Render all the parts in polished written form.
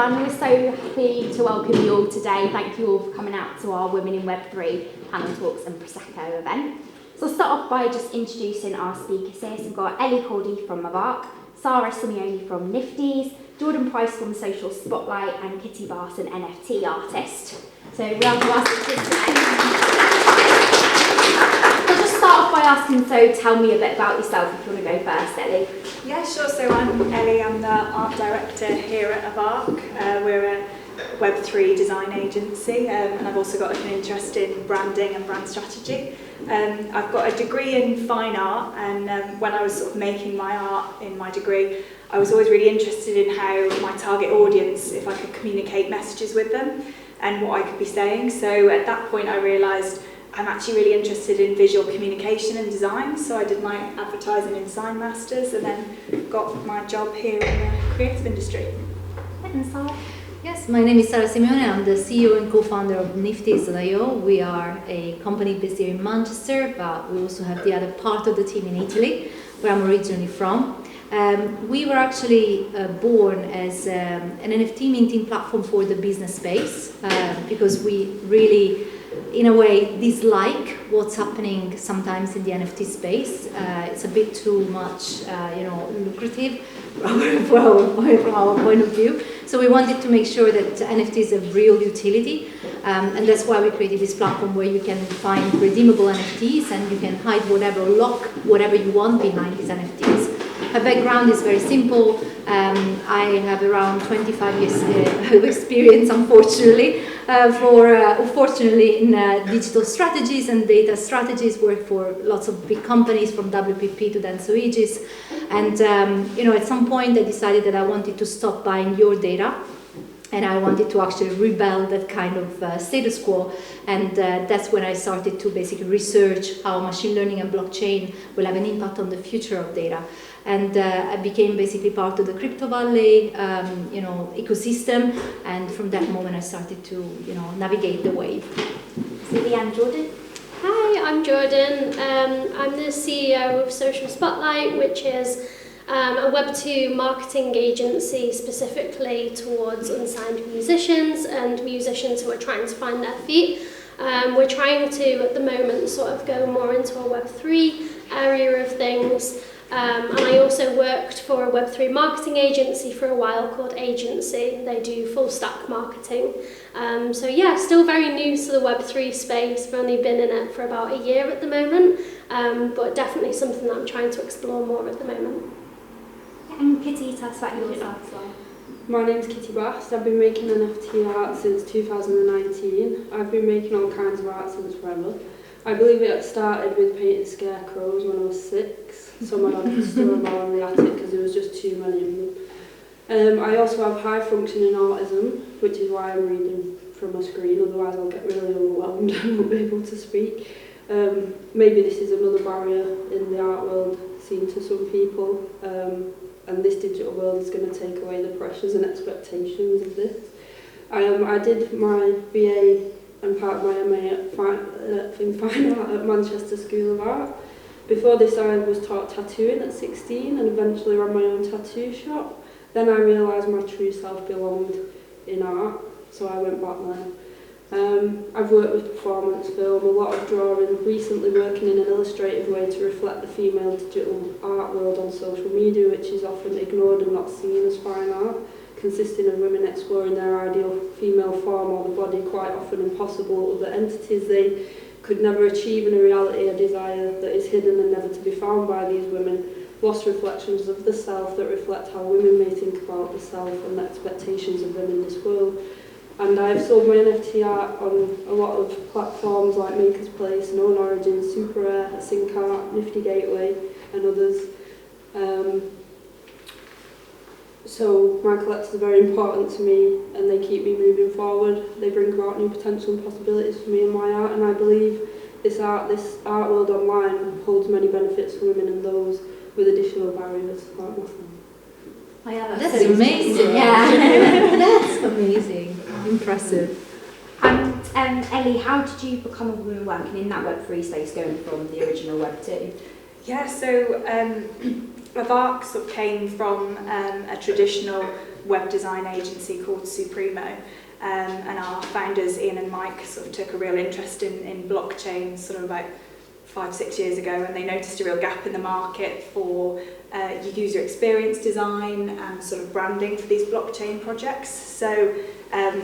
everyone. We're so happy to welcome you all today. Thank you all for coming out to our Women in Web3 panel talks and Prosecco event. So I'll start off by just introducing our speakers here. So we've got Ellie Cordy from Mavark, Sarah Simeone from Nifties, Jordan Price from Social Spotlight, and Kitty Barton, NFT artist. So round of our speakers today. I'll just start off by asking, so tell me a bit about yourself if you want to go first, Ellie. Yeah, sure. So I'm Ellie, I'm the art director here at Mavark. We're a Web3 design agency, and I've also got an interest in branding and brand strategy. I've got a degree in fine art, and when I was sort of making my art in my degree, I was always really interested in how my target audience, if I could communicate messages with them and what I could be saying. So at that point I realised I'm actually really interested in visual communication and design, so I did my advertising and design masters and then got my job here in the creative industry. And Sarah? Yes, my name is Sarah Simeone. I'm the CEO and co-founder of Nifties.io. We are a company based here in Manchester, but we also have the other part of the team in Italy, where I'm originally from. We were actually born as an NFT minting platform for the business space because we really, in a way, dislike what's happening sometimes in the NFT space. It's a bit too much, lucrative from our point of view. So we wanted to make sure that NFTs have real utility, and that's why we created this platform where you can find redeemable NFTs and you can hide whatever, lock whatever you want behind these NFTs. My background is very simple. I have around 25 years of experience, unfortunately, fortunately in digital strategies and data strategies. Worked for lots of big companies from WPP to Denso Aegis. And at some point I decided that I wanted to stop buying your data. And I wanted to actually rebel that kind of status quo, and that's when I started to basically research how machine learning and blockchain will have an impact on the future of data. And I became basically part of the Crypto Valley, ecosystem, and from that moment I started to, navigate the wave. Celia and Jordan? Hi, I'm Jordan. I'm the CEO of Social Spotlight, which is a Web2 marketing agency specifically towards unsigned musicians and musicians who are trying to find their feet. We're trying to, at the moment, sort of go more into a Web3 area of things. And I also worked for a Web3 marketing agency for a while called Agency. They do full stack marketing. Still very new to the Web3 space. I've only been in it for about a year at the moment, but definitely something that I'm trying to explore more at the moment. And Kitty, tell us about yours as well. My name's Kitty Bast. I've been making NFT art since 2019. I've been making all kinds of art since forever. I believe it started with painting scarecrows when I was 6. So my dad was still around in the attic because there was just too many of them. I also have high functioning autism, which is why I'm reading from a screen, otherwise I'll get really overwhelmed and won't be able to speak. Maybe this is another barrier in the art world seen to some people, and this digital world is going to take away the pressures and expectations of this. I did my BA and part of my MA in fine art at Manchester School of Art. Before this I was taught tattooing at 16 and eventually ran my own tattoo shop. Then I realised my true self belonged in art, so I went back there. I've worked with performance film, a lot of drawing, recently working in an illustrative way to reflect the female digital art world on social media, which is often ignored and not seen as fine art, consisting of women exploring their ideal female form or the body, quite often impossible other entities they could never achieve in a reality, a desire that is hidden and never to be found by these women, lost reflections of the self that reflect how women may think about the self and the expectations of them in this world. And I've sold my NFT art on a lot of platforms like Maker's Place, Known Origin, Super Rare, Sync Art, Nifty Gateway and others. So my collectors are very important to me and they keep me moving forward. They bring about new potential and possibilities for me and my art, and I believe this art world online holds many benefits for women and those with additional barriers like myself. Oh yeah, that's amazing. Yeah. That's amazing. Impressive. And Ellie, how did you become a woman working in that Web3 space going from the original Web2? Yeah, so Mavark sort of came from a traditional web design agency called Supremo. And our founders, Ian and Mike, sort of took a real interest in blockchain sort of about 5-6 years ago, and they noticed a real gap in the market for user experience design and sort of branding for these blockchain projects. So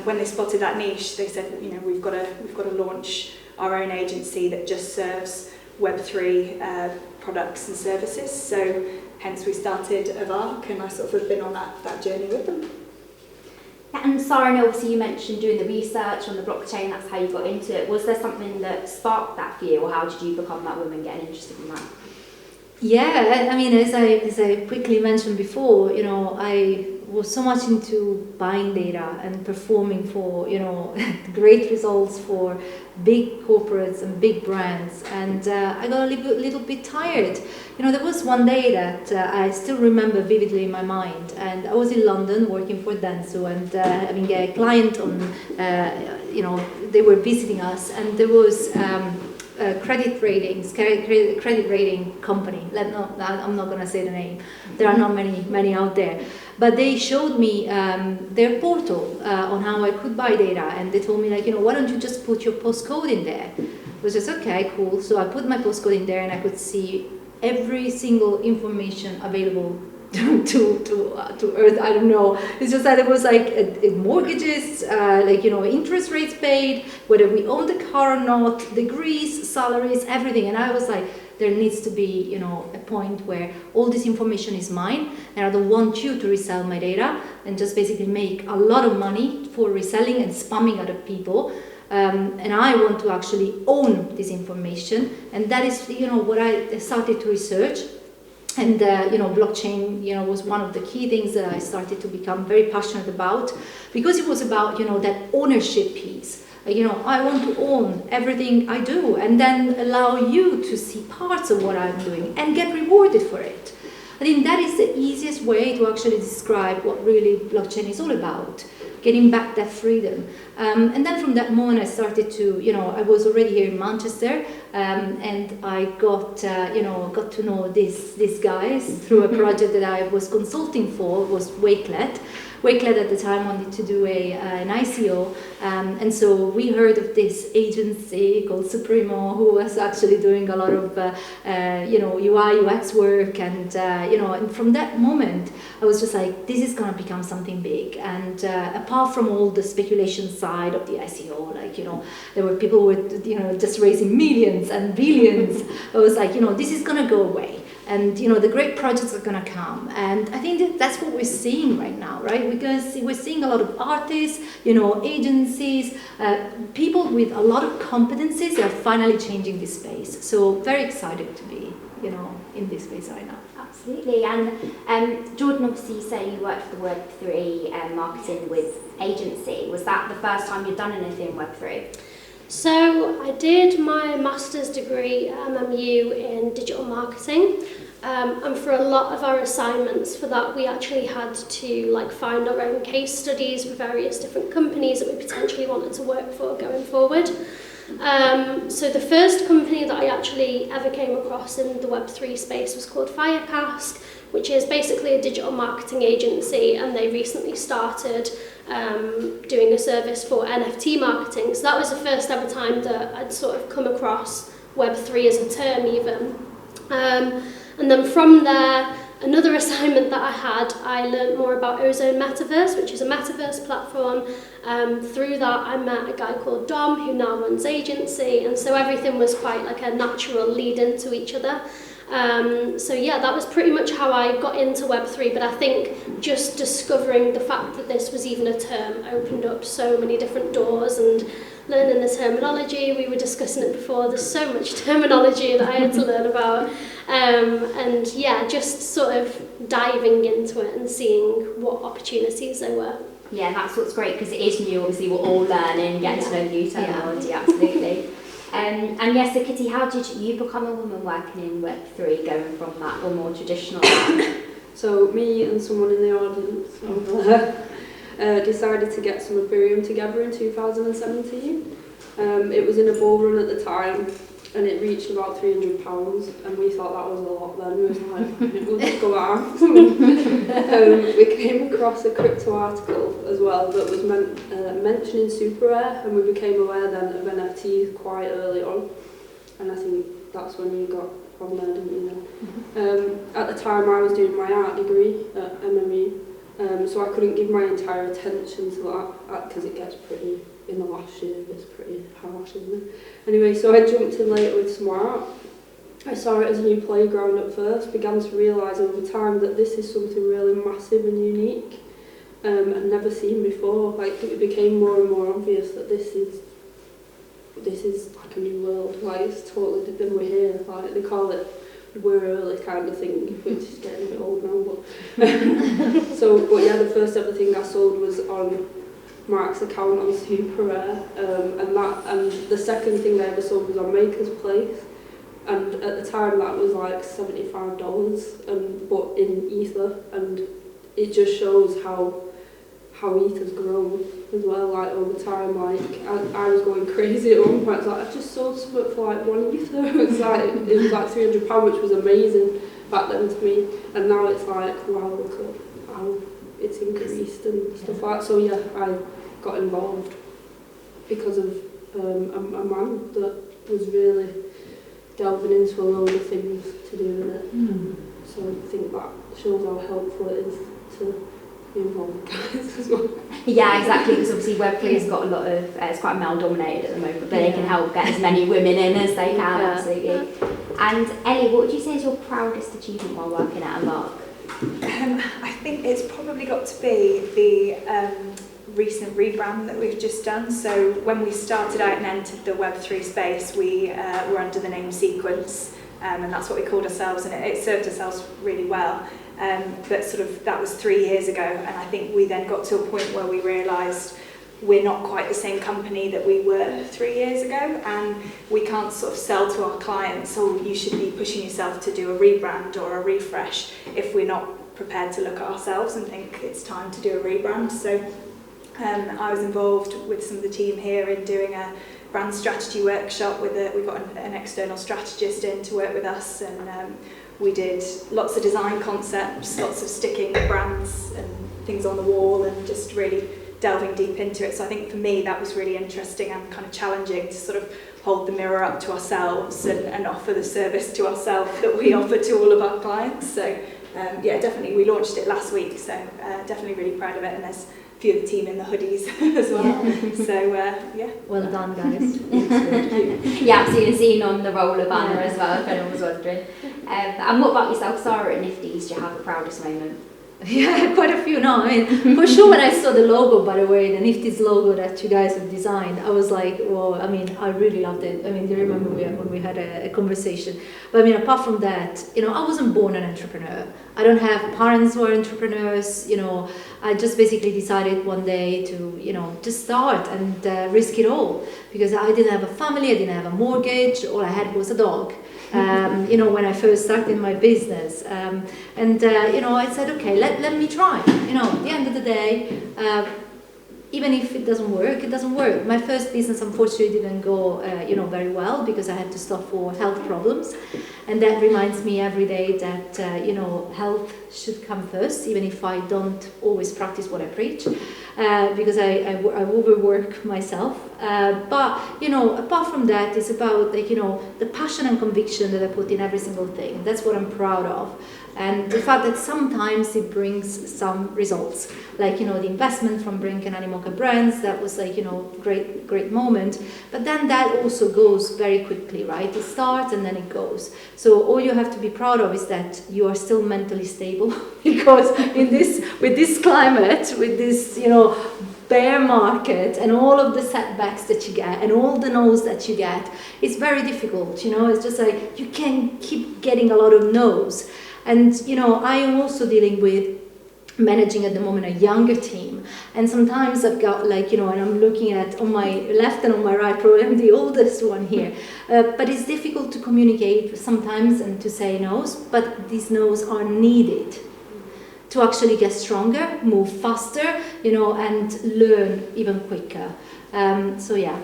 when they spotted that niche, they said, you know, we've got to launch our own agency that just serves Web3 products and services. So hence we started Avark, and I sort of have been on that journey with them. And Sarah, obviously you mentioned doing the research on the blockchain, that's how you got into it. Was there something that sparked that for you, or how did you become that woman getting interested in that? Yeah, I mean, as I quickly mentioned before, you know, I was so much into buying data and performing for, you know, great results for big corporates and big brands, and I got a little bit tired. You know, there was one day that I still remember vividly in my mind, and I was in London working for Dentsu and having a client on, you know, they were visiting us, and there was credit rating company. I'm not going to say the name. There are not many out there. But they showed me their portal on how I could buy data, and they told me, like, you know, why don't you just put your postcode in there? I was just, okay, cool. So I put my postcode in there, and I could see every single information available to Earth. I don't know. It's just that it was like mortgages, like, you know, interest rates paid, whether we own the car or not, degrees, salaries, everything. And I was like, there needs to be, you know, a point where all this information is mine, and I don't want you to resell my data and just basically make a lot of money for reselling and spamming other people. And I want to actually own this information, and that is, you know, what I started to research. And you know, blockchain, you know, was one of the key things that I started to become very passionate about, because it was about, you know, that ownership piece. You know, I want to own everything I do, and then allow you to see parts of what I'm doing and get rewarded for it. I think that is the easiest way to actually describe what really blockchain is all about, getting back that freedom. And then from that moment I started to, you know, I was already here in Manchester, and I got, you know, got to know these guys through a project that I was consulting for, was Wakelet. Wakelet at the time wanted to do an ICO, and so we heard of this agency called Supremo, who was actually doing a lot of, you know, UI, UX work, and, you know, and from that moment, I was just like, this is going to become something big. And apart from all the speculation side of the ICO, like, you know, there were people with, you know, just raising millions and billions. I was like, you know, this is going to go away. And, you know, the great projects are going to come. And I think that's what we're seeing right now, right? Because we're seeing a lot of artists, you know, agencies, people with a lot of competencies that are finally changing this space. So very excited to be, you know, in this space right now. Absolutely. And Jordan, obviously you say you worked for the Web3 marketing with agency. Was that the first time you'd done anything Web3? So I did my master's degree at MMU in digital marketing, and for a lot of our assignments for that we actually had to like find our own case studies for various different companies that we potentially wanted to work for going forward. So the first company that I actually ever came across in the Web3 space was called Firecast, which is basically a digital marketing agency, and they recently started doing a service for NFT marketing. So that was the first ever time that I'd sort of come across Web3 as a term even. And then from there, another assignment that I had, I learned more about Ozone Metaverse, which is a metaverse platform. Through that, I met a guy called Dom, who now runs agency, and so everything was quite like a natural lead into each other. So yeah, that was pretty much how I got into Web3, but I think just discovering the fact that this was even a term opened up so many different doors, and learning the terminology. We were discussing it before, there's so much terminology that I had to learn about, and yeah, just sort of diving into it and seeing what opportunities there were. Yeah, that's what's great, because it is new, obviously we're all learning, getting to know new terminology, absolutely. And yes, so Kitty, how did you become a woman working in Web3, going from that or more traditional? So me and someone in the audience over there decided to get some Ethereum together in 2017. It was in a bull run at the time, and it reached about £300, and we thought that was a lot then. We was like, we'll just go out. We came across a crypto article as well that was mentioning super rare, and we became aware then of NFTs quite early on, and I think that's when you got from there, didn't you know? At the time I was doing my art degree at MME, so I couldn't give my entire attention to that because it gets pretty, in the last year, it's pretty harsh, isn't it? Anyway, so I jumped in later with some art. I saw it as a new playground at first, began to realise over time that this is something really massive and unique and never seen before. Like, it became more and more obvious that this is like a new world. Like, it's totally different. We're here. Like, they call it we're early kind of thing, which is getting a bit old now. But but yeah, the first ever thing I sold was on Mark's account on Super Rare, and the second thing I ever sold was on Maker's Place, and at the time that was like $75, but in Ether, and it just shows how Ether's grown as well, like over time. Like I was going crazy at one point. I was like, I just sold something for like $1 Ether. It was like £300, which was amazing back then to me, and now it's like, wow, look at how it's increased and stuff like that. So yeah, I got involved because of a man that was really delving into a load of things to do with it. So I think that shows how helpful it is to be involved with guys as well. Yeah, exactly, because obviously Web3 has got a lot of, it's quite male dominated at the moment, but they can help get as many women in as they can, absolutely. And Ellie, what would you say is your proudest achievement while working at Embark? I think it's probably got to be the recent rebrand that we've just done. So when we started out and entered the Web3 space, we were under the name Sequence, and that's what we called ourselves, and it served ourselves really well. But sort of that was 3 years ago, and I think we then got to a point where we realised we're not quite the same company that we were 3 years ago, and we can't sort of sell to our clients, oh, you should be pushing yourself to do a rebrand or a refresh, if we're not prepared to look at ourselves and think it's time to do a rebrand. So I was involved with some of the team here in doing a brand strategy workshop with we got an external strategist in to work with us, and we did lots of design concepts, lots of sticking brands and things on the wall, and just really delving deep into it. So I think for me that was really interesting and kind of challenging to sort of hold the mirror up to ourselves and offer the service to ourselves that we offer to all of our clients. So yeah, definitely, we launched it last week, so definitely really proud of it, and there's a few of the team in the hoodies as well. Yeah. So yeah. Well done, guys. Yeah, I've seen on the roller banner as well, if anyone was wondering. And what about yourself, Sarah, at Nifty's? Do you have a proudest moment? Yeah, quite a few. No, I mean, for sure, when I saw the logo, by the way, the Nifty's logo that you guys have designed, I was like, whoa, I mean, I really loved it. I mean, do you remember when we had a conversation? But I mean, apart from that, you know, I wasn't born an entrepreneur. I don't have parents who are entrepreneurs, you know. I just basically decided one day to, you know, just start and risk it all, because I didn't have a family, I didn't have a mortgage, all I had was a dog. You know, when I first started my business, you know, I said, okay, let me try. You know, at the end of the day, even if it doesn't work, it doesn't work. My first business, unfortunately, didn't go, you know, very well, because I had to stop for health problems, and that reminds me every day that you know, health should come first, even if I don't always practice what I preach, because I overwork myself. But you know, apart from that, it's about, like, you know, the passion and conviction that I put in every single thing. That's what I'm proud of. And the fact that sometimes it brings some results, like, you know, the investment from Brink and Animoca brands, that was, like, you know, great moment. But then that also goes very quickly, right? It starts and then it goes. So all you have to be proud of is that you are still mentally stable, because with this climate, with this, you know, bear market and all of the setbacks that you get and all the no's that you get, it's very difficult, you know. It's just like you can keep getting a lot of no's. And, you know, I am also dealing with managing at the moment a younger team, and sometimes I've got, like, you know, and I'm looking at on my left and on my right, probably I'm the oldest one here, but it's difficult to communicate sometimes and to say no's, but these no's are needed to actually get stronger, move faster, you know, and learn even quicker. So yeah.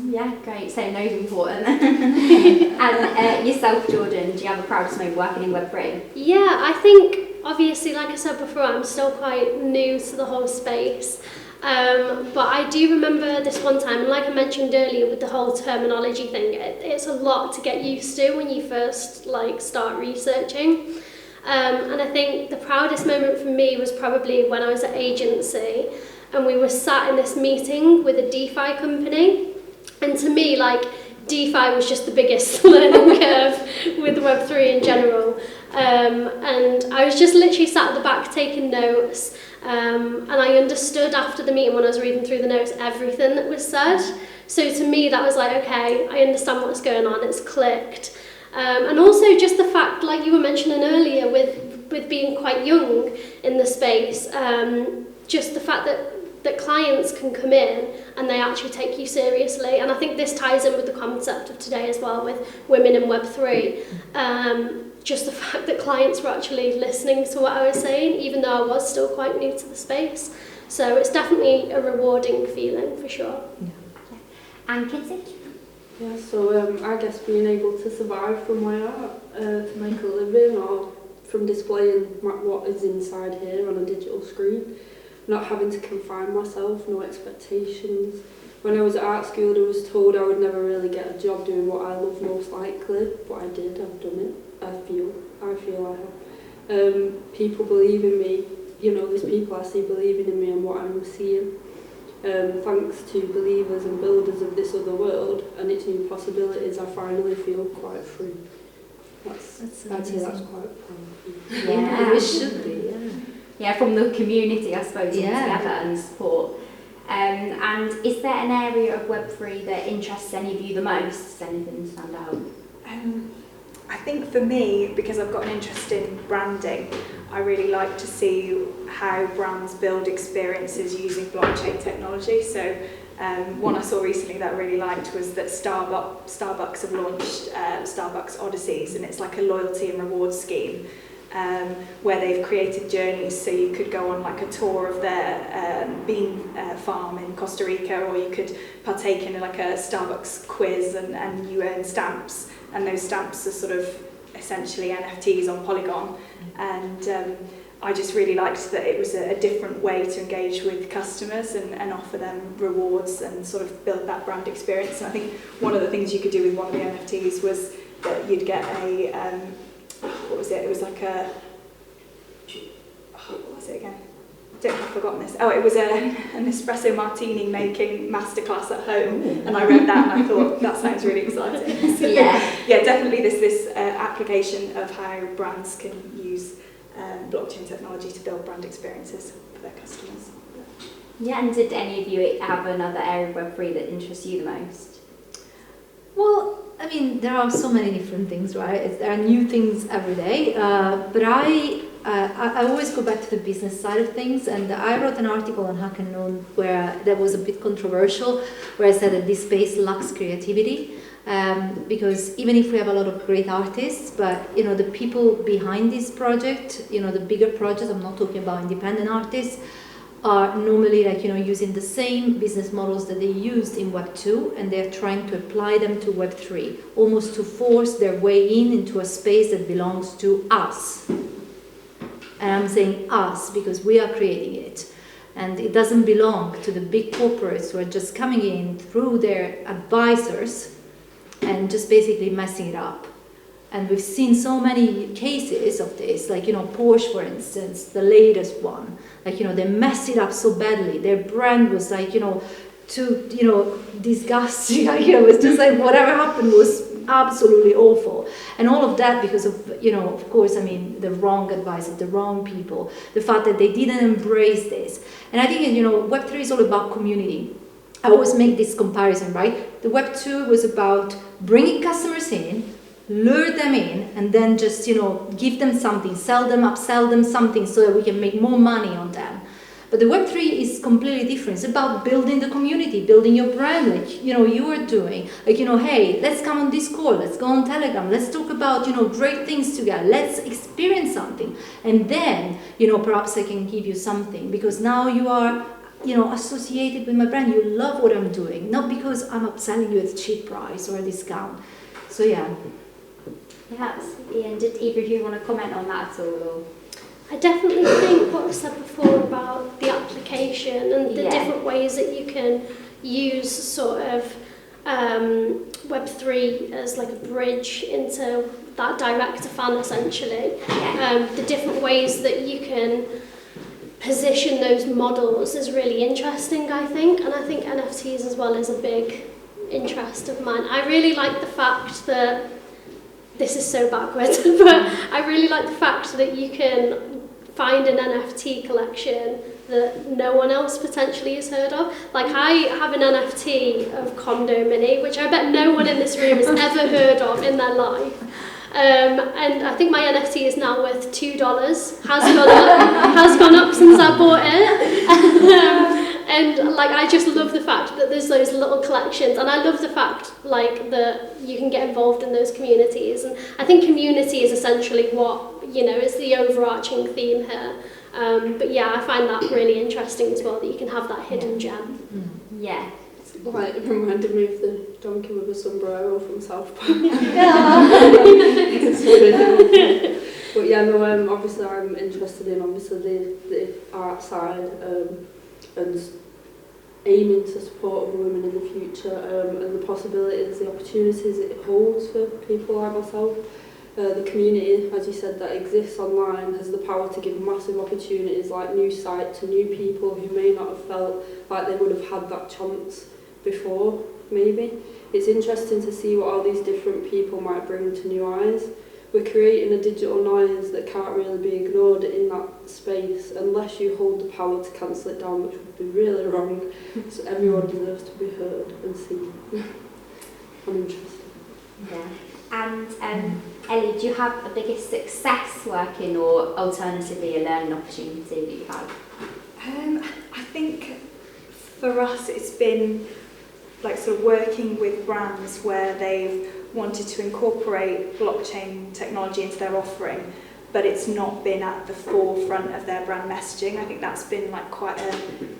Yeah, great. So no's important. And yourself, Jordan, do you have a proudest moment working in Web3? Yeah, I think obviously, like I said before, I'm still quite new to the whole space. But I do remember this one time, and like I mentioned earlier with the whole terminology thing, it's a lot to get used to when you first start researching. And I think the proudest moment for me was probably when I was at agency and we were sat in this meeting with a DeFi company. And to me, DeFi was just the biggest learning curve with Web3 in general. And I was just literally sat at the back taking notes. And I understood after the meeting when I was reading through the notes everything that was said. So to me, that was okay, I understand what's going on, it's clicked. And also just the fact, like you were mentioning earlier, with being quite young in the space, just the fact that clients can come in and they actually take you seriously. And I think this ties in with the concept of today as well with women in Web3. Just the fact that clients were actually listening to what I was saying, even though I was still quite new to the space. So it's definitely a rewarding feeling for sure. Yeah. And Kinsey? Yeah, so I guess being able to survive from my art, to make a living, or from displaying what is inside here on a digital screen, not having to confine myself, no expectations. When I was at art school, I was told I would never really get a job doing what I love most likely, but I did, I've done it. I feel I have. People believe in me, there's people I see believing in me and what I'm seeing. Thanks to believers and builders of this other world and its new possibilities, I finally feel quite free. I'd say that's quite proud. Yeah, it should be, yeah. Yeah, from the community, I suppose, Yeah. together and support. And is there an area of Web3 that interests any of you the most? Does anything stand out? I think for me, because I've got an interest in branding, I really like to see how brands build experiences using blockchain technology. So one I saw recently that I really liked was that Starbucks have launched Starbucks Odysseys, and it's like a loyalty and rewards scheme where they've created journeys, so you could go on a tour of their bean farm in Costa Rica, or you could partake in a Starbucks quiz and you earn stamps. And those stamps are sort of essentially NFTs on Polygon. And I just really liked that it was a different way to engage with customers and offer them rewards and sort of build that brand experience. And I think one of the things you could do with one of the NFTs was that you'd get what was it? It was what was it again? I've forgotten this. Oh, it was an espresso martini making masterclass at home, and I read that and I thought that sounds really exciting. So, yeah, definitely this application of how brands can use blockchain technology to build brand experiences for their customers. Yeah, and did any of you have another area of Web3 that interests you the most? Well, I mean, there are so many different things, right? There are new things every day, but I always go back to the business side of things, and I wrote an article on Hack and Known where that was a bit controversial, where I said that this space lacks creativity, because even if we have a lot of great artists, but the people behind this project, the bigger projects, I'm not talking about independent artists, are normally using the same business models that they used in Web 2, and they're trying to apply them to Web 3, almost to force their way into a space that belongs to us. And I'm saying us because we are creating it. And it doesn't belong to the big corporates who are just coming in through their advisors and just basically messing it up. And we've seen so many cases of this, Porsche, for instance, the latest one. They messed it up so badly. Their brand was too, disgusting. It was just whatever happened was absolutely awful. And all of that because of, of course, the wrong advisors, the wrong people, the fact that they didn't embrace this. And I think, Web3 is all about community. I always make this comparison, right? The Web 2 was about bringing customers in, lure them in, and then just, give them something, sell them, upsell them something so that we can make more money on them. But the Web3 is completely different. It's about building the community, building your brand, you are doing. Hey, let's come on Discord, let's go on Telegram, let's talk about, great things together, let's experience something. And then, perhaps I can give you something, because now you are associated with my brand. You love what I'm doing, not because I'm upselling you at a cheap price or a discount. So yeah. Yeah, absolutely. And did either of you want to comment on that at all? Or? I definitely think what I said before about the application and the different ways that you can use sort of Web3 as like a bridge into that direct-to-fan essentially. Yeah. The different ways that you can position those models is really interesting, I think. And I think NFTs as well is a big interest of mine. I really like the fact that, this is so backwards, but I really like the fact that you can find an NFT collection that no one else potentially has heard of. Like I have an NFT of Condo Mini, which I bet no one in this room has ever heard of in their life. And I think my NFT is now worth $2. Has gone up since I bought it. And like I just love the fact that there's those little collections, and I love the fact like that you can get involved in those communities. And I think community is essentially what is the overarching theme here. But yeah, I find that really interesting as well, that you can have that hidden gem. Yeah. Like, it reminded me of the donkey with a sombrero from South Park. But yeah, no, obviously I'm interested in the art side and aiming to support other women in the future and the possibilities, the opportunities it holds for people like myself. The community, as you said, that exists online has the power to give massive opportunities like new sight to new people who may not have felt like they would have had that chance before, maybe. It's interesting to see what all these different people might bring to new eyes. We're creating a digital noise that can't really be ignored in that space unless you hold the power to cancel it down, which would be really wrong. So everyone deserves to be heard and seen. I'm interested. Yeah. And Ellie, do you have the biggest success working or alternatively a learning opportunity that you've had? I think for us it's been like sort of working with brands where they've wanted to incorporate blockchain technology into their offering, but it's not been at the forefront of their brand messaging. I think that's been like quite a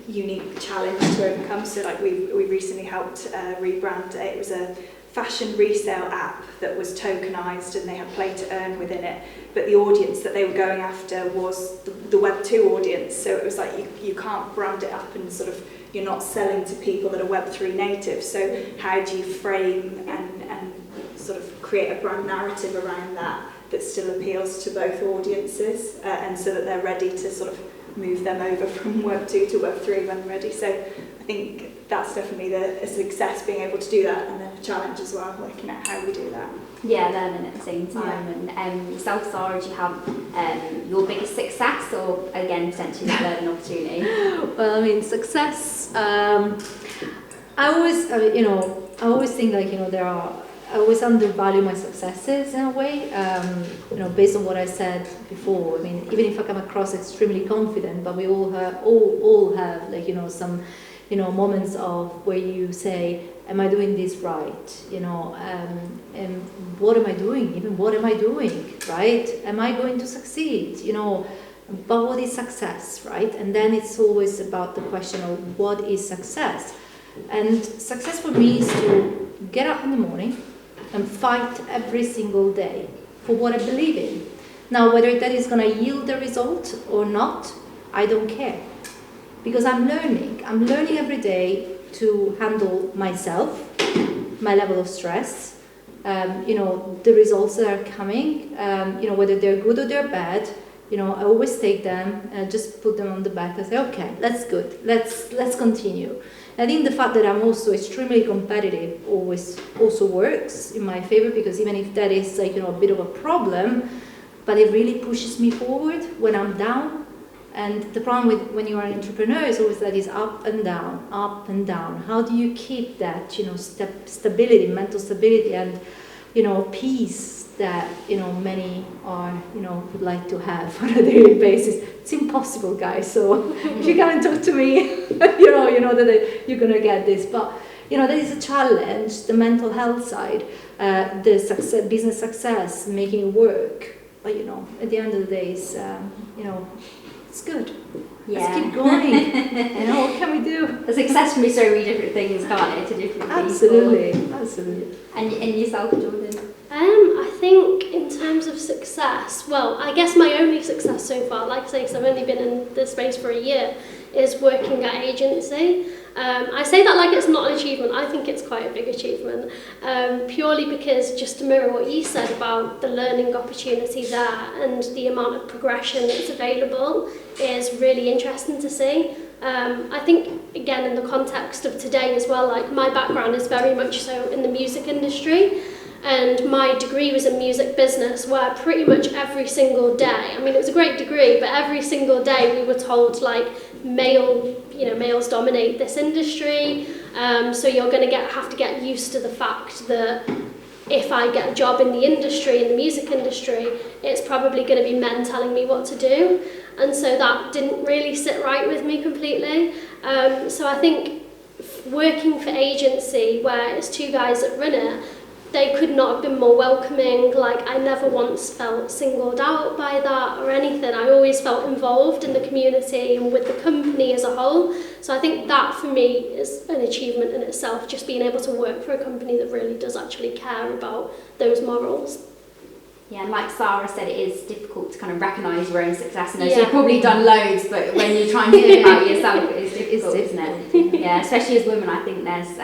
unique challenge to overcome. So like we recently helped rebrand it. Was a fashion resale app that was tokenized and they had play to earn within it, but the audience that they were going after was the Web2 audience. So it was like you can't brand it up and sort of, you're not selling to people that are Web3 native. So how do you frame and sort of create a brand narrative around that still appeals to both audiences and so that they're ready to sort of move them over from Web2 to Web3 when ready. So I think that's definitely a success, being able to do that, and then a challenge as well, looking at how we do that. Yeah, learning at the same time. Yeah. And yourself, Sarah, do you have your biggest success, or again potentially that learning opportunity? Well, I mean, success. I always think like I always undervalue my successes in a way. Based on what I said before. I mean, even if I come across extremely confident, but we all have like some moments of where you say, am I doing this right? And what am I doing? Even what am I doing, right? Am I going to succeed? But what is success, right? And then it's always about the question of what is success? And success for me is to get up in the morning and fight every single day for what I believe in. Now, whether that is going to yield a result or not, I don't care. Because I'm learning every day to handle myself, my level of stress, the results that are coming, whether they're good or they're bad, I always take them and just put them on the back and say, okay, that's good, let's continue. I think the fact that I'm also extremely competitive always also works in my favor, because even if that is like, a bit of a problem, but it really pushes me forward when I'm down. And the problem with when you are an entrepreneur is always that is up and down, up and down. How do you keep that, stability, mental stability, and, peace that, many are, would like to have on a daily basis? It's impossible, guys. So if you come and talk to me, you know that you're going to get this. But, that is a challenge, the mental health side, the success, business success, making it work. But, at the end of the day, it's, it's good. Let's keep going. What can we do? The success can be so many different things, can't it, to different people? Absolutely. And yourself, Jordan? I think in terms of success, well, I guess my only success so far, like I say, because I've only been in this space for a year, is working at agency. I say that like it's not an achievement. I think it's quite a big achievement, purely because, just to mirror what you said about the learning opportunity there and the amount of progression that's available is really interesting to see. I think, again, in the context of today as well, like my background is very much so in the music industry. And my degree was in music business, where pretty much every single day, I mean, it was a great degree, but every single day we were told, like, males dominate this industry, so you're going to have to get used to the fact that if I get a job in the industry, in the music industry, it's probably going to be men telling me what to do. And so that didn't really sit right with me completely. So I think working for agency, where it's two guys that run it, they could not have been more welcoming. Like, I never once felt singled out by that or anything. I always felt involved in the community and with the company as a whole. So I think that for me is an achievement in itself, just being able to work for a company that really does actually care about those morals. Yeah, and like Sarah said, it is difficult to kind of recognise your own success. And you've probably done loads, but when you're trying to think about yourself, it's difficult, isn't it? Yeah, especially as women, I think there's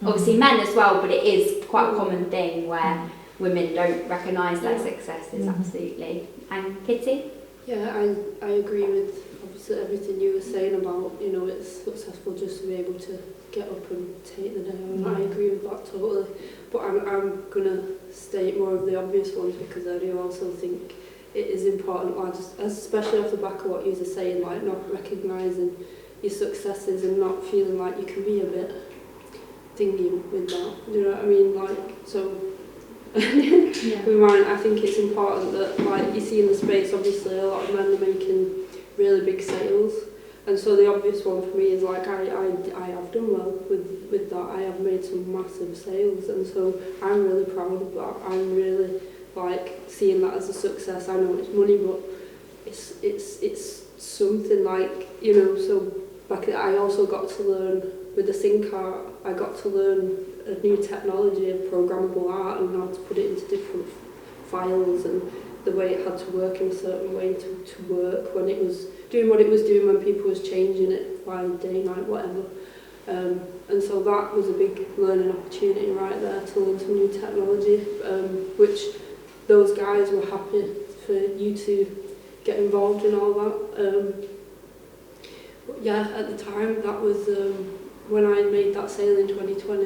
obviously men as well, but it is quite a common thing where women don't recognise their successes, absolutely. And Kitty? Yeah, I agree with obviously everything you were saying about, it's successful just to be able to get up and take the day on. I agree with that totally. But I'm going to state more of the obvious ones, because I do also think it is important, like, especially off the back of what you were saying, like not recognising your successes and not feeling like you can be a bit thingy with that. You know what I mean? Like, so I think it's important that, like, you see in the space, obviously a lot of men are making really big sales, and so the obvious one for me is, like, I have done well with that. I have made some massive sales, and so I'm really proud of that. I'm really, like, seeing that as a success. I know it's money, but it's something, like, so back then I also got to learn with the SynCart. I got to learn a new technology of programmable art and how to put it into different files, and the way it had to work in a certain way to work when it was doing what it was doing, when people was changing it by day, night, whatever. And so that was a big learning opportunity right there, to learn some new technology, which those guys were happy for you to get involved in all that. But yeah, at the time, that was when I made that sale in 2020,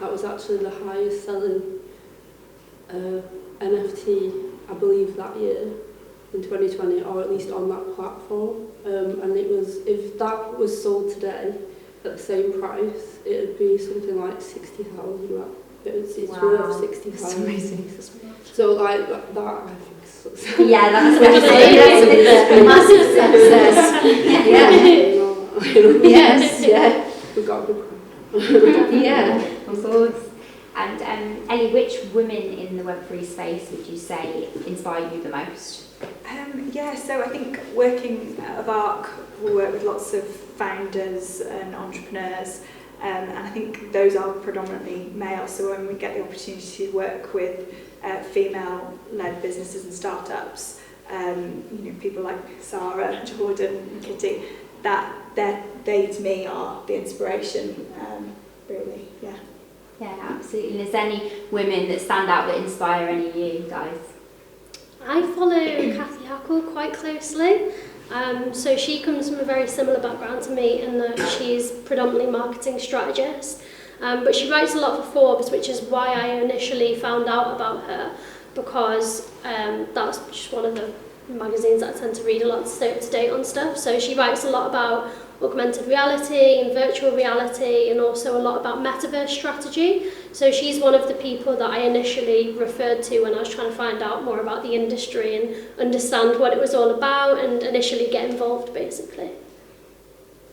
that was actually the highest selling NFT, I believe, that year in 2020, or at least on that platform. And it was, if that was sold today at the same price, it would be something like 60,000. It's worth 60,000. That's amazing. So, like, that I think is success. Yeah, that's what I'm saying. That's a massive success. Yeah. Yes, yeah. We got a good Yeah. Of course. And Ellie, which women in the Web3 space would you say inspire you the most? So I think working at ARC, we work with lots of founders and entrepreneurs, and I think those are predominantly male. So when we get the opportunity to work with female-led businesses and startups, people like Sarah, Jordan, and Kitty, they to me are the inspiration. Really, yeah. Yeah, absolutely. And is there any women that stand out that inspire any of you guys? I follow Kathy Hackle quite closely. So she comes from a very similar background to me in that she's predominantly marketing strategist. But she writes a lot for Forbes, which is why I initially found out about her, because that's just one of the magazines that I tend to read a lot to stay up to date on stuff. So she writes a lot about augmented reality and virtual reality, and also a lot about metaverse strategy. So she's one of the people that I initially referred to when I was trying to find out more about the industry and understand what it was all about and initially get involved, basically.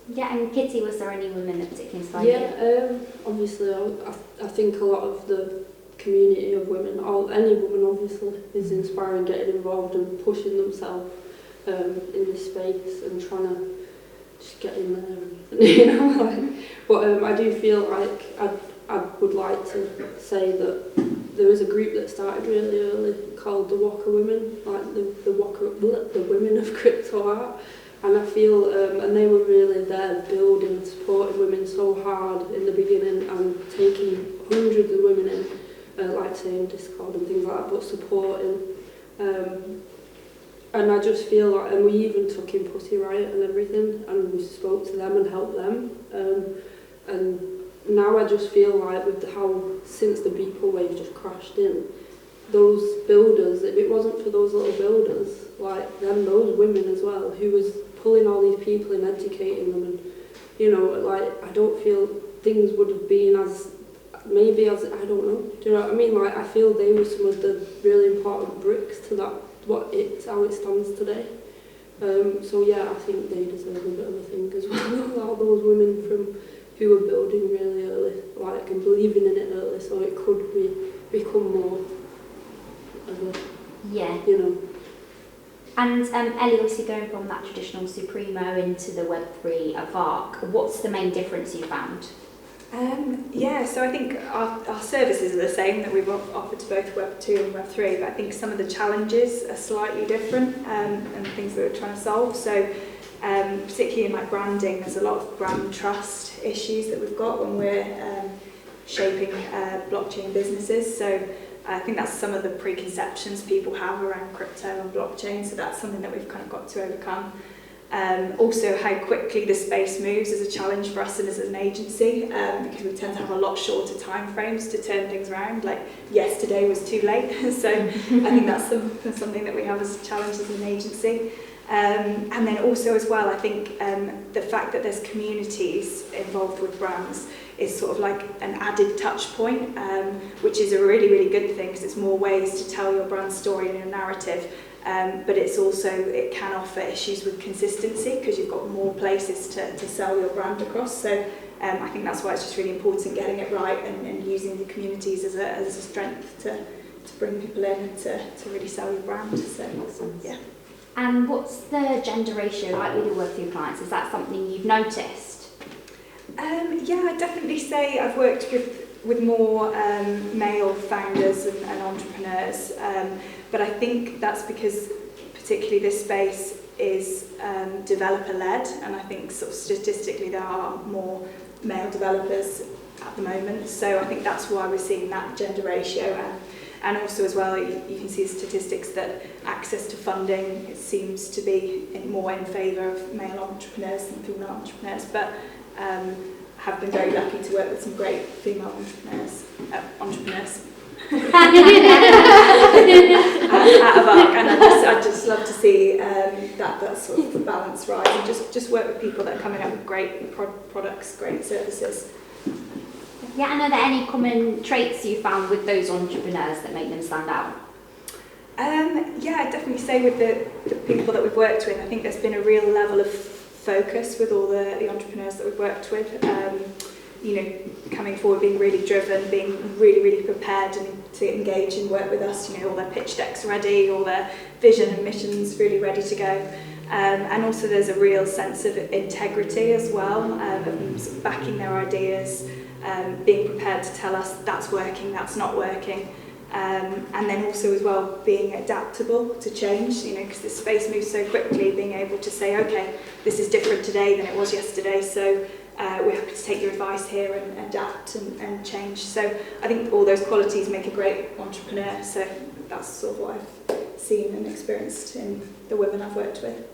Yeah, and Kitty, was there any women that particularly inspired you? Yeah, obviously I think a lot of the community of women, any woman obviously, is inspiring, getting involved and pushing themselves in this space and trying to just get in there, and, you know. Like, but I do feel like I would like to say that there was a group that started really early called the Walker Women, like the women of crypto art. And I feel, and they were really there building and supporting women so hard in the beginning and taking hundreds of women in, like say in Discord and things like that, but supporting. And I just feel like, and we even took in Pussy Riot and everything, and we spoke to them and helped them. And now I just feel like with how, since the Beeple wave just crashed in, those builders, if it wasn't for those little builders, like them, those women as well, who was pulling all these people and educating them, and you know, like I don't feel things would have been as, maybe as, I don't know, do you know what I mean? Like I feel they were some of the really important bricks to that, how it stands today. So yeah, I think they deserve a bit of a thing as well. All those women who were building really early, like, and believing in it early, so it could become more of a, Yeah. you know. And Ellie, obviously going from that traditional Supremo into the Web3 of ARC, what's the main difference you found? Yeah, so I think our services are the same that we've offered to both Web2 and Web3, but I think some of the challenges are slightly different and things that we're trying to solve. So particularly in like branding, there's a lot of brand trust issues that we've got when we're shaping blockchain businesses. So I think that's some of the preconceptions people have around crypto and blockchain, so that's something that we've kind of got to overcome. Also, how quickly the space moves is a challenge for us and as an agency, because we tend to have a lot shorter time frames to turn things around. Like yesterday was too late, so I think that's something that we have as a challenge as an agency. And then also as well, I think the fact that there's communities involved with brands is sort of like an added touch point, which is a really, really good thing because it's more ways to tell your brand story and your narrative. But it's also, it can offer issues with consistency because you've got more places to sell your brand across. So I think that's why it's just really important getting it right and using the communities as a strength to bring people in and to really sell your brand. So yeah. And what's the gender ratio like with your Web3 clients? Is that something you've noticed? Yeah, I'd definitely say I've worked with more male founders and entrepreneurs, but I think that's because particularly this space is developer-led, and I think sort of statistically there are more male developers at the moment, so I think that's why we're seeing that gender ratio. And also as well, you can see statistics that access to funding, it seems to be more in favour of male entrepreneurs than female entrepreneurs, but have been very lucky to work with some great female entrepreneurs. Out of ARC, and I'd just love to see that sort of balance rise, and just work with people that are coming up with great products, great services. Yeah, and are there any common traits you found with those entrepreneurs that make them stand out? Yeah, I'd definitely say with the people that we've worked with, I think there's been a real level of focus with all the entrepreneurs that we've worked with. You know, coming forward, being really driven, being really, really prepared to engage and work with us. You know, all their pitch decks ready, all their vision and missions really ready to go. And also there's a real sense of integrity as well, of them sort of backing their ideas, being prepared to tell us that's working, that's not working. And then also as well being adaptable to change, you know, because the space moves so quickly, being able to say, okay, this is different today than it was yesterday, so we're happy to take your advice here and adapt and change. So I think all those qualities make a great entrepreneur, so that's sort of what I've seen and experienced in the women I've worked with.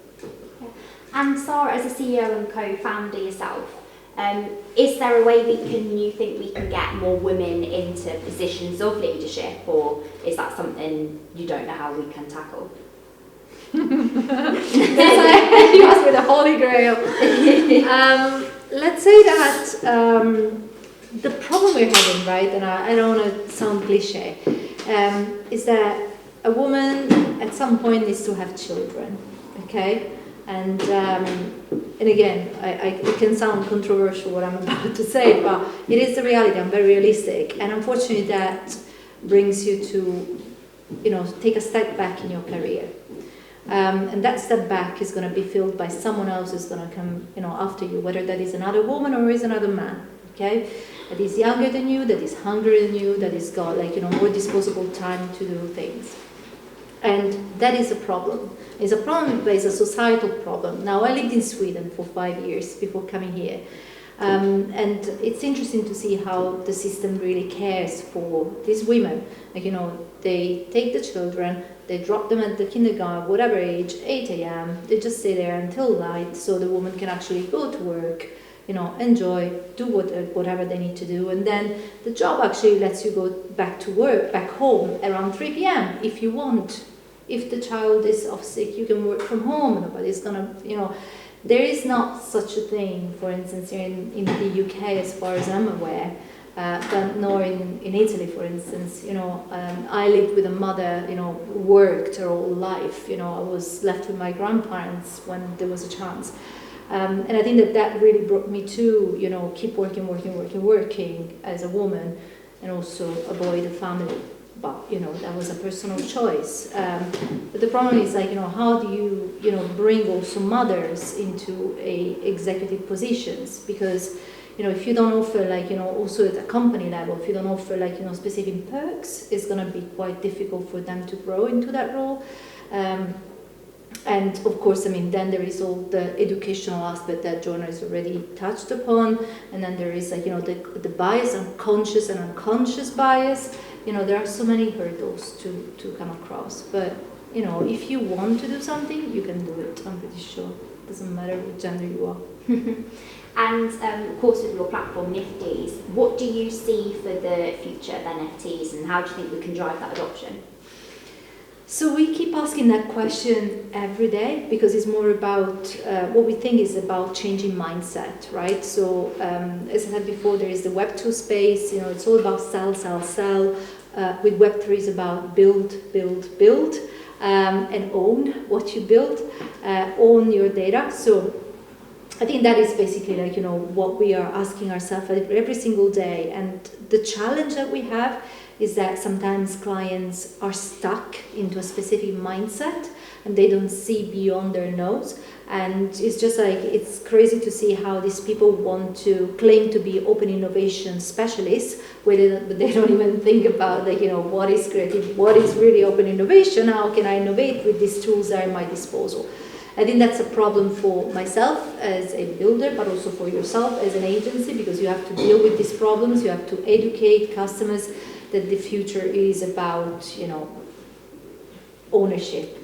And Sarah, as a CEO and co-founder yourself, is there a way you think we can get more women into positions of leadership, or is that something you don't know how we can tackle? You asked me the holy grail. Let's say that the problem we're having, right, and I don't want to sound cliche, is that a woman at some point needs to have children, okay? And again, it can sound controversial what I'm about to say, but it is the reality. I'm very realistic, and unfortunately, that brings you to, you know, take a step back in your career. And that step back is going to be filled by someone else who's going to come, after you, whether that is another woman or is another man, okay? That is younger than you, that is hungrier than you, that is got more disposable time to do things. And that is a problem. It's a problem, but it's a societal problem. Now, I lived in Sweden for 5 years before coming here. And it's interesting to see how the system really cares for these women. They take the children, they drop them at the kindergarten, whatever age, 8 a.m. They just stay there until night so the woman can actually go to work, enjoy, do whatever they need to do. And then the job actually lets you go back to work, back home around 3 p.m. if you want. If the child is off sick, you can work from home. Nobody's gonna, there is not such a thing, for instance, here in the UK, as far as I'm aware, but nor in Italy, for instance. I lived with a mother, who worked her whole life. I was left with my grandparents when there was a chance. And I think that really brought me to, keep working as a woman, and also avoid the family. But, that was a personal choice. But the problem is, how do you, bring also mothers into executive positions? Because, if you don't offer, also at a company level, if you don't offer, specific perks, it's going to be quite difficult for them to grow into that role. And of course, then there is all the educational aspect that Joanna has already touched upon, and then there is the bias, conscious and unconscious bias. There are so many hurdles to come across. But if you want to do something, you can do it. I'm pretty sure. It doesn't matter what gender you are. And of course, with your platform Nifties, what do you see for the future of NFTs, and how do you think we can drive that adoption? So we keep asking that question every day, because it's more about what we think is about changing mindset, right? So as I said before, there is the Web2 space. It's all about sell. With Web3, it's about build, and own what you build, own your data. So I think that is basically what we are asking ourselves every single day. And the challenge that we have is that sometimes clients are stuck into a specific mindset and they don't see beyond their nose. And it's just it's crazy to see how these people want to claim to be open innovation specialists, but they don't even think about what is creative, what is really open innovation, how can I innovate with these tools that are at my disposal. I think that's a problem for myself as a builder, but also for yourself as an agency, because you have to deal with these problems, you have to educate customers that the future is about, ownership,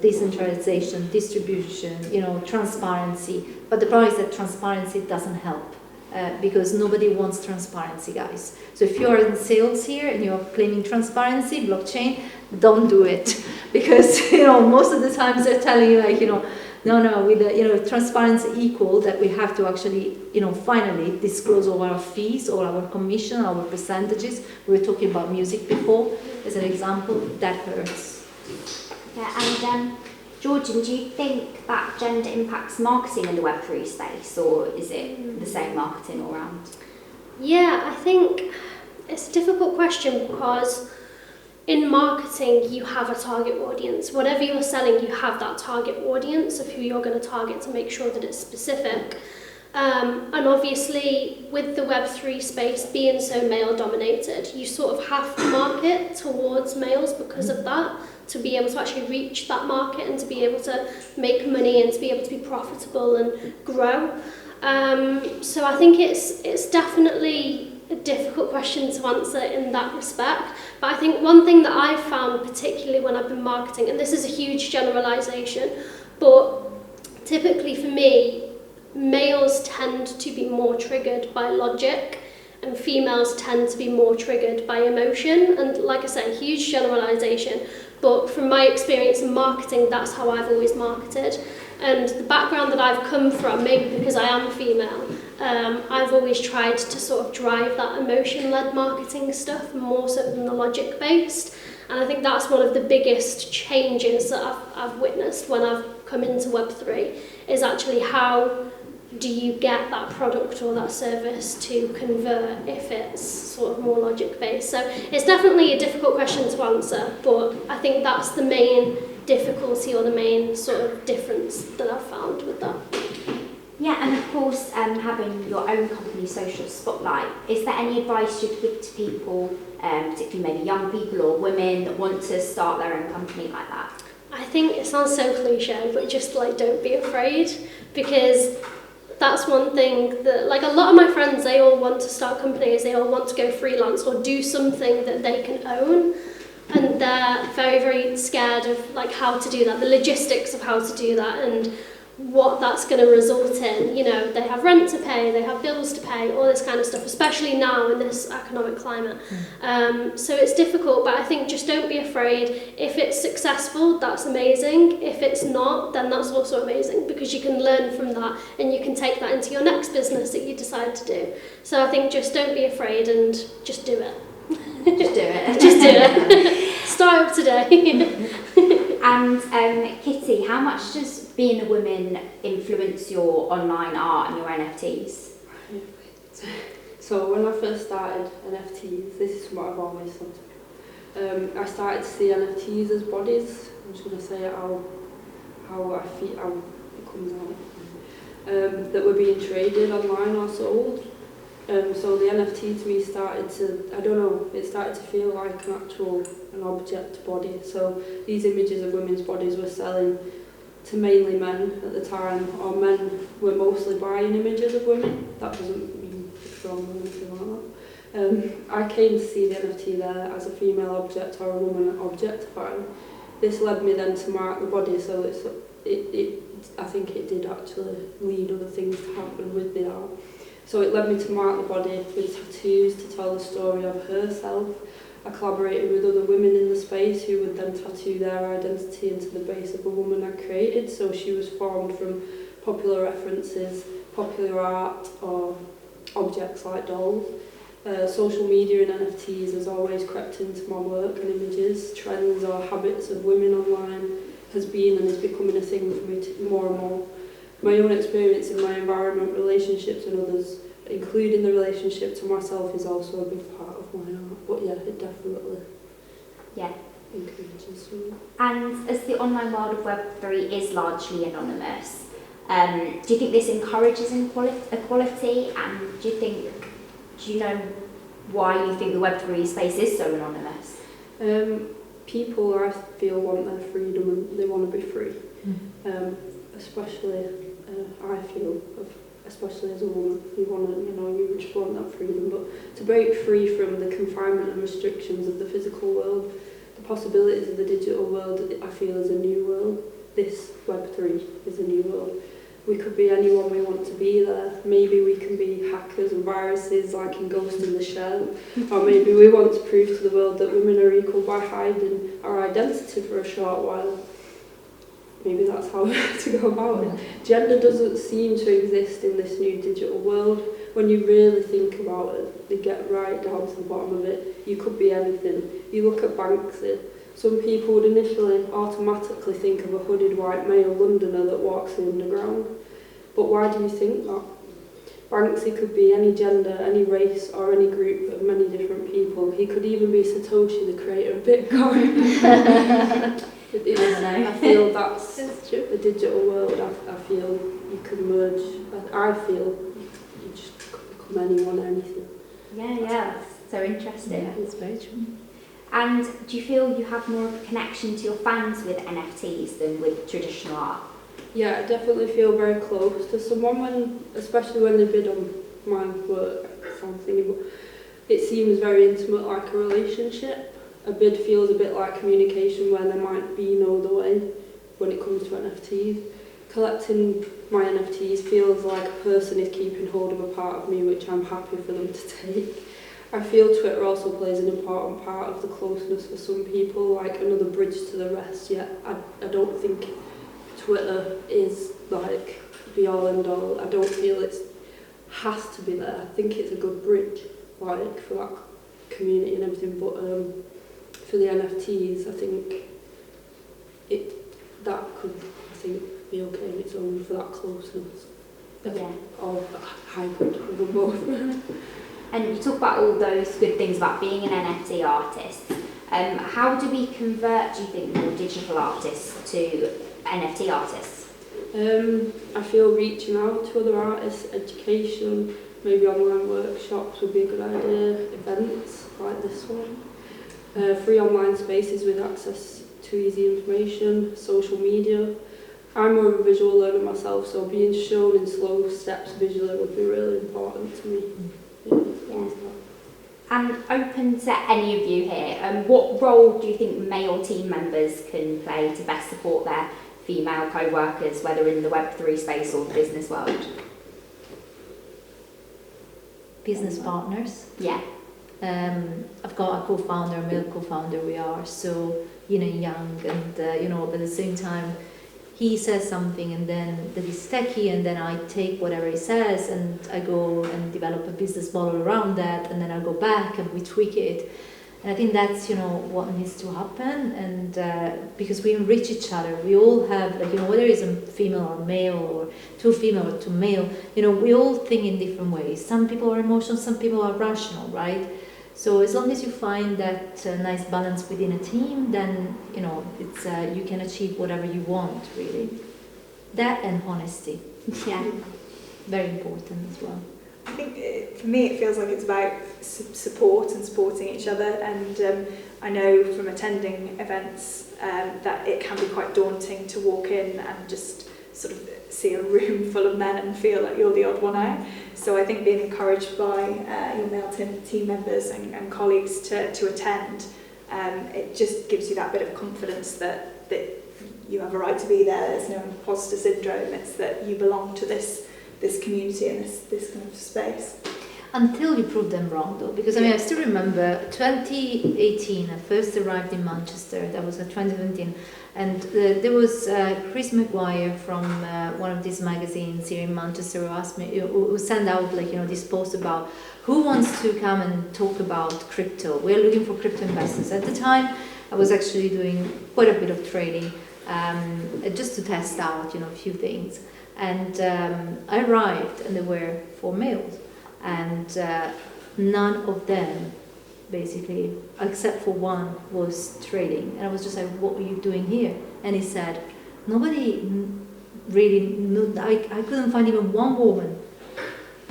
decentralization, distribution, transparency. But the problem is that transparency doesn't help, because nobody wants transparency, guys. So if you're in sales here and you're claiming transparency, blockchain, don't do it, because most of the times they're telling you no, with the transparency equal that we have to actually finally disclose all our fees, all our commission, our percentages. We were talking about music before as an example. That hurts. Yeah, and Georgian, do you think that gender impacts marketing in the Web3 space, or is it the same marketing all around? Yeah, I think it's a difficult question, because in marketing, you have a target audience. Whatever you're selling, you have that target audience of who you're going to target to make sure that it's specific. And obviously, with the Web3 space being so male-dominated, you sort of have to market towards males because of that, to be able to actually reach that market and to be able to make money and to be able to be profitable and grow. So I think it's definitely a difficult question to answer in that respect. But I think one thing that I've found, particularly when I've been marketing, and this is a huge generalisation, but typically for me, males tend to be more triggered by logic and females tend to be more triggered by emotion. And like I say, huge generalisation, but from my experience in marketing, that's how I've always marketed. And the background that I've come from, maybe because I am female, I've always tried to sort of drive that emotion-led marketing stuff more so than the logic-based. And I think that's one of the biggest changes that I've witnessed when I've come into Web3, is actually how do you get that product or that service to convert if it's sort of more logic-based. So it's definitely a difficult question to answer, but I think that's the main difficulty or the main sort of difference that I've found with that. Yeah, and of course, having your own company, Social Spotlight, is there any advice you'd give to people, particularly maybe young people or women that want to start their own company like that? I think it sounds so cliche, but just like don't be afraid, because that's one thing that, like, a lot of my friends, they all want to start companies, they all want to go freelance or do something that they can own, and they're very, very scared of like how to do that, the logistics of how to do that, and what that's going to result in. You know, they have rent to pay, they have bills to pay, all this kind of stuff, especially now in this economic climate. So it's difficult, but I think just don't be afraid. If it's successful, that's amazing. If it's not, then that's also amazing, because you can learn from that and you can take that into your next business that you decide to do. So I think just don't be afraid and just do it. Just do it. Just do it. Start up today. And Kitty, how much does being a woman influence your online art and your NFTs? So when I first started NFTs, this is what I've always thought. I started to see NFTs as bodies. I'm just going to say how I feel, how it comes out. That were being traded online or sold. So the NFT to me started to, I don't know, it started to feel like an object body. So these images of women's bodies were selling to mainly men at the time, or men were mostly buying images of women. That doesn't mean it's wrong or anything like that. I came to see the NFT there as a female object or a woman objectifying. This led me then to mark the body, so I think it did actually lead other things to happen with the art. So it led me to mark the body with tattoos to tell the story of herself. I collaborated with other women in the space who would then tattoo their identity into the base of the woman I created. So she was formed from popular references, popular art, or objects like dolls. Social media and NFTs has always crept into my work and images. Trends or habits of women online has been and is becoming a thing for me more and more. My own experience in my environment, relationships and others, including the relationship to myself, is also a big part of my art. But yeah, it definitely encourages me. And as the online world of Web3 is largely anonymous, do you think this encourages equality? And do you know why you think the Web3 space is so anonymous? People, I feel, want their freedom and they want to be free. Especially, I feel, especially as a woman, you just want that freedom. But to break free from the confinement and restrictions of the physical world, the possibilities of the digital world, I feel, is a new world. This Web3 is a new world. We could be anyone we want to be there. Maybe we can be hackers and viruses like in Ghost in the Shell. Or maybe we want to prove to the world that women are equal by hiding our identity for a short while. Maybe that's how we have to go about it. Gender doesn't seem to exist in this new digital world. When you really think about it, they get right down to the bottom of it. You could be anything. You look at Banksy. Some people would initially automatically think of a hooded white male Londoner that walks the underground. But why do you think that? Banksy could be any gender, any race, or any group of many different people. He could even be Satoshi, the creator of Bitcoin. I feel that's the digital world. I feel you can merge. I feel you just become anyone, anything. Yeah, that's so interesting. Yeah, it's very true. And do you feel you have more of a connection to your fans with NFTs than with traditional art? Yeah, I definitely feel very close to someone, especially when they bid on my work. It seems very intimate, like a relationship. A bid feels a bit like communication where there might be no other way when it comes to NFTs. Collecting my NFTs feels like a person is keeping hold of a part of me which I'm happy for them to take. I feel Twitter also plays an important part of the closeness for some people, like another bridge to the rest, yet I don't think Twitter is like be all and all. I don't feel it has to be there. I think it's a good bridge, like for that community and everything, but for the NFTs, I think that could, be okay on its own for that closeness. Yeah. Or hybrid of them both. And you talk about all those good things about being an NFT artist. How do we convert, do you think, more digital artists to NFT artists? I feel reaching out to other artists, education, maybe online workshops would be a good idea, events like this one. Free online spaces with access to easy information, social media. I'm more of a visual learner myself, so being shown in slow steps visually would be really important to me. Yeah. And open to any of you here, what role do you think male team members can play to best support their female co-workers, whether in the Web3 space or the business world? Business partners. Yeah. I've got a co-founder, a male co-founder we are, so young, and but at the same time he says something and then that is techie, and then I take whatever he says and I go and develop a business model around that, and then I go back and we tweak it. And I think that's what needs to happen, and because we enrich each other. We all have whether it's a female or male, or two female or two male, we all think in different ways. Some people are emotional, some people are rational, right? So as long as you find that nice balance within a team, then it's you can achieve whatever you want, really. That and honesty, Yeah. very important as well. I think for me it feels like it's about support and supporting each other, and I know from attending events that it can be quite daunting to walk in and just sort of see a room full of men and feel like you're the odd one out. So I think being encouraged by your male team members and colleagues to attend, it just gives you that bit of confidence that you have a right to be there. There's no imposter syndrome. It's that you belong to this community and this kind of space. Until you prove them wrong, though, because I still remember 2018. I first arrived in Manchester. That was 2017, and there was Chris McGuire from one of these magazines here in Manchester who asked me, who sent out this post about who wants to come and talk about crypto. We're looking for crypto investors. At the time, I was actually doing quite a bit of trading, just to test out a few things. And I arrived, and there were 4 males. And none of them, basically, except for one, was trading. And I was just like, what were you doing here? And he said, nobody really knew. I couldn't find even one woman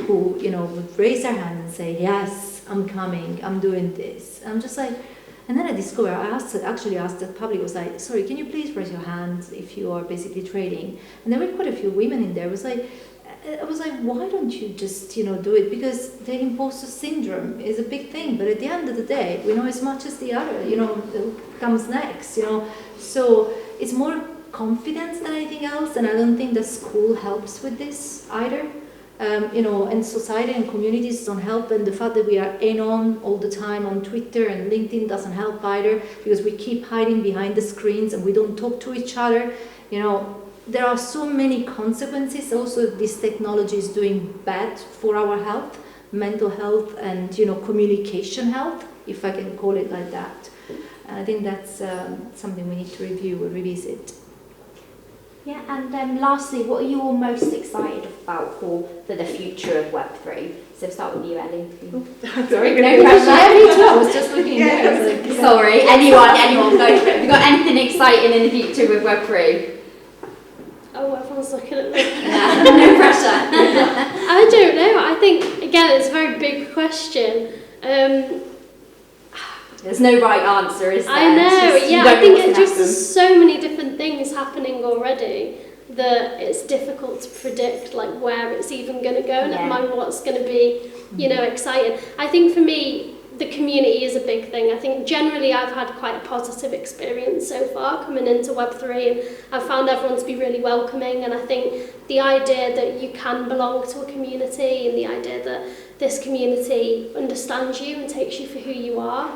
who, would raise their hand and say, yes, I'm coming, I'm doing this. And I'm just like, and then I discovered, I actually asked the public, was like, sorry, can you please raise your hand if you are basically trading? And there were quite a few women in there. I was like, why don't you just, do it? Because the imposter syndrome is a big thing. But at the end of the day, we know as much as the other, comes next, So it's more confidence than anything else. And I don't think that school helps with this either. And society and communities don't help. And the fact that we are on all the time on Twitter and LinkedIn doesn't help either, because we keep hiding behind the screens and we don't talk to each other, There are so many consequences. Also, this technology is doing bad for our health, mental health, and communication health, if I can call it like that. And I think that's something we need to review or revisit. Yeah, and lastly, what are you all most excited about for the future of Web3? So start with you, Ellie. Sorry, No pressure. I was just looking there. Sorry, anyone, go for it. Have you got anything exciting in the future with Web3? Oh, everyone's looking at me. No pressure. I don't know. I think, again, it's a very big question. There's no right answer, is there? I know, I think there's there's so many different things happening already that it's difficult to predict where it's even going to go, never mind what's going to be, exciting. I think for me, the community is a big thing. I think generally I've had quite a positive experience so far coming into Web3, and I've found everyone to be really welcoming, and I think the idea that you can belong to a community and the idea that this community understands you and takes you for who you are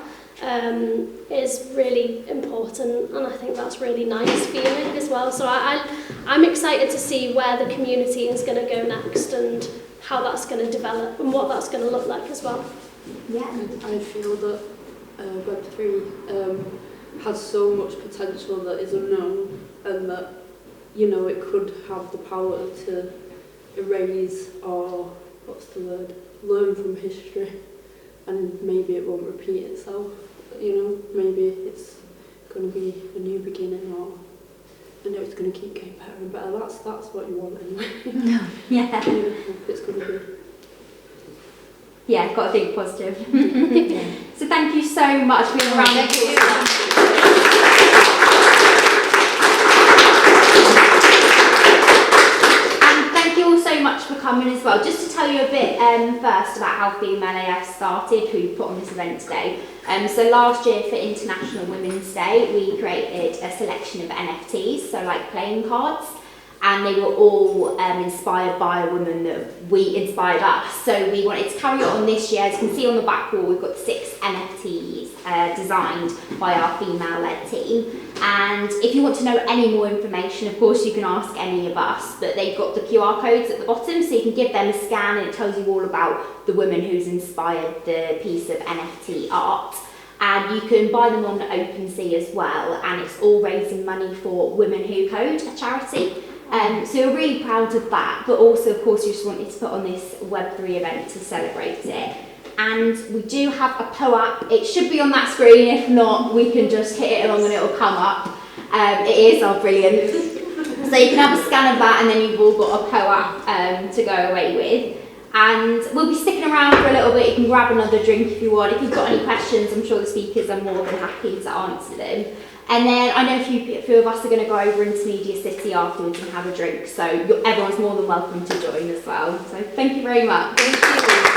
is really important, and I think that's really nice feeling as well. So I'm excited to see where the community is going to go next and how that's going to develop and what that's going to look like as well. Yeah. I feel that Web3 has so much potential that is unknown, and that it could have the power to erase or learn from history, and maybe it won't repeat itself. maybe it's going to be a new beginning, or I know it's going to keep getting better and better. That's what you want anyway. Yeah. It's going to be. Yeah, got to think positive. So thank you so much for being around. Thank you. And thank you all so much for coming as well. Just to tell you a bit first about how Female AF started, who put on this event today. So last year for International Women's Day, we created a selection of NFTs, so like playing cards. And they were all inspired by a woman that we inspired us. So we wanted to carry on this year. As you can see on the back wall, we've got 6 NFTs designed by our female-led team. And if you want to know any more information, of course, you can ask any of us. But they've got the QR codes at the bottom, so you can give them a scan and it tells you all about the woman who's inspired the piece of NFT art. And you can buy them on OpenSea as well. And it's all raising money for Women Who Code, a charity. So we're really proud of that, but also, of course, we just wanted to put on this Web3 event to celebrate it. And we do have a POAP. It should be on that screen. If not, we can just hit it along and it'll come up. It is brilliant. So you can have a scan of that, and then you've all got a POAP to go away with. And we'll be sticking around for a little bit. You can grab another drink if you want. If you've got any questions, I'm sure the speakers are more than happy to answer them. And then I know a few of us are going to go over into Media City afterwards and have a drink, so everyone's more than welcome to join as well. So thank you very much. Thank you.